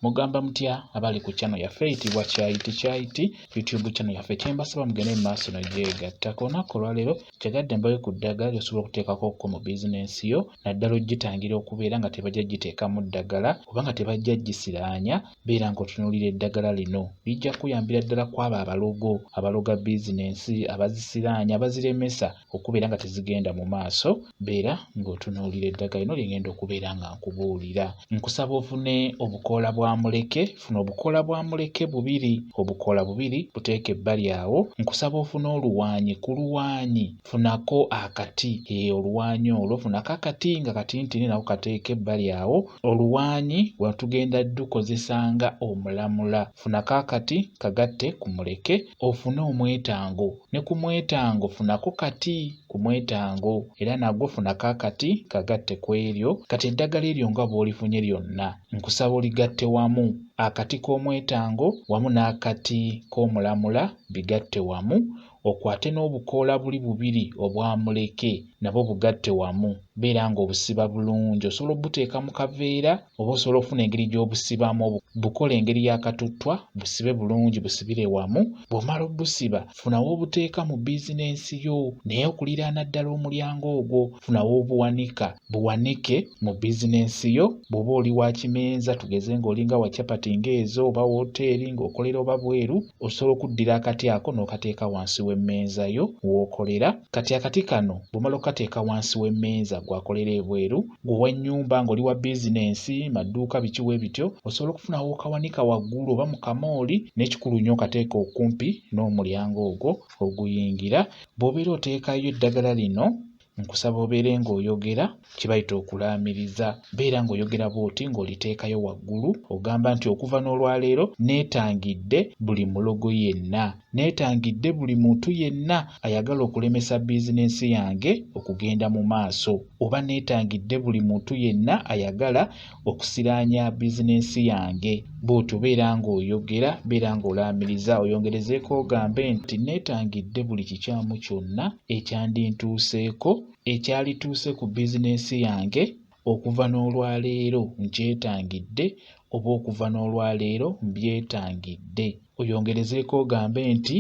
Mugamba mutya abali ku channel yaffe eyitibwa Kyayiti YouTube channel yaffe kyembasaba mugende mu maaso n'ogyegattako. Olunaku olwaleero kyagadde mbawe ku ddagala lyosobola okuteekako mu bizinensi yo naddala ogitangira okubeera nga tebajja Jjitekamu ddagala oba nga tebajja Jjisiranya. Beera ng'otunuulira eddagala lino lijja kuyambira ddala kwabo abaloga bizinensi, abazisiranya, abaziremesa okubeera nga tezigenda mu maaso. Beera ng'otunuulira eddagala lino lyengenda okubeera nga nkubuulira. Nkusaba ofune obukoola bwa muleke. Funa obukoola bwa muleke bubiri, obukoola bubiri buteeke ebbali awo. Nkusaba ofune oluwaanyi, ku luwaanyi funako akati, oluwaanyi olwo funako akati nga katintini nako kateeke ebbali awo. Oluwaanyi watugenda dukozesanga omulamula, funako akati kagatte ku muleke. Ofune omwetango, ne ku mwetango funako kati ku mwetango era nagwo funako akati kagatte ku eryo. Kati eddagala eryo nga bw'olifunye lyonna nkusaba oligatte wamu, akati k'omwetango wamu n'akati k'omulamula bigatte wamu. Okwate n'obukoola buli bubiri obwa muleke nabwo bugatte wamu. Beera ng'obusiba bulungi. Osobola obuteeka mu kaveera oba osobola okufuna engeri gy'obusibamu. Bukola engeri y'akatuttwa, busibe bulungi, busibire wamu. Bw'omala obusiba funawo obuteeka mu bizinensi yo, naye okuliraana ddala omulyango ogwo funawo obuwanika, buwanike mu bizinensi yo. Bw'oba oli wa kimenza, tugeze ng'olinga wa capati ng'ezo oba woteeri ng'okolera oba bweru, osobola okuddira akati ako n'okateeka wansi w'emmeeza yo w'okolera. Kati akati kano bw'omala okateeka wansi w'emmeeza gwakolera ebweru, gw'ow'ennyumba ng'oli wa bizinensi, madduuka bikiwe bityo, osobola okufunawo okawanika waggulu oba mu kamooli, n'ekikulu nnyo okateeka okumpi n'omulyango ogwo oguyingira. Bw'obeera oteekayo eddagala lino nkusaba obeere ng'oyogera kibayita okulaamiriza. Beera ng'oyogera bw'oti ng'oliteekayo waggulu, ogamba nti okuva n'olwaleero neetangidde buli mulogo yenna, neetangidde buli muntu yenna ayagala okulemesa bizinensi yange okugenda mu maaso, oba neetangidde buli muntu yenna ayagala okusiraanya bizinensi yange. Bw'otyo beera ng'oyogera, beera ng'olaamiriza, oyongerezeeko ogambe nti neetangidde buli kikyamu kyonna ekyandintuuseeko, ekyalituuse ku bizinensi yange okuva n'olwaleero nkyetangidde, oba okuva n'olwaleero mbyetangidde. Oyongerezeeko ogambe nti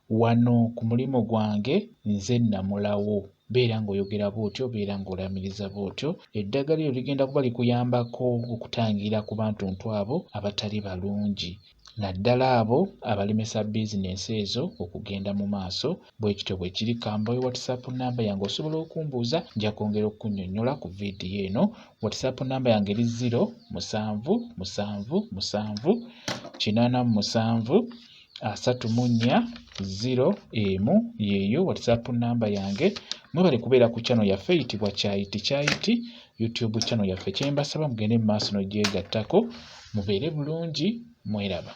wano ku mulimo gwange nze namulawo. Beera ng'oyogera bw'otyo, beera ng'olaamiriza bw'otyo. Eddagala eryo ligenda kuba likuyambako okutangira ku bantu abo abatali balungi, naddala abo abalemesa bizinensi ezo okugenda mu maaso. Bwekityo bwe kiri. Kambayo WhatsApp namba yange osobola okumbuuza, nja kwongera okunnyonnyola ku vidiyo eno. WhatsApp namba yange eri 0777737 yeeyo WhatsApp namba yange. Mwebale kubeera ku channel yaffe eyitibwa Kyayiti YouTube channel yaffe. Kyembasaba mugende mu maaso n'ogyegattako. Mubeere bulungi, mweraba.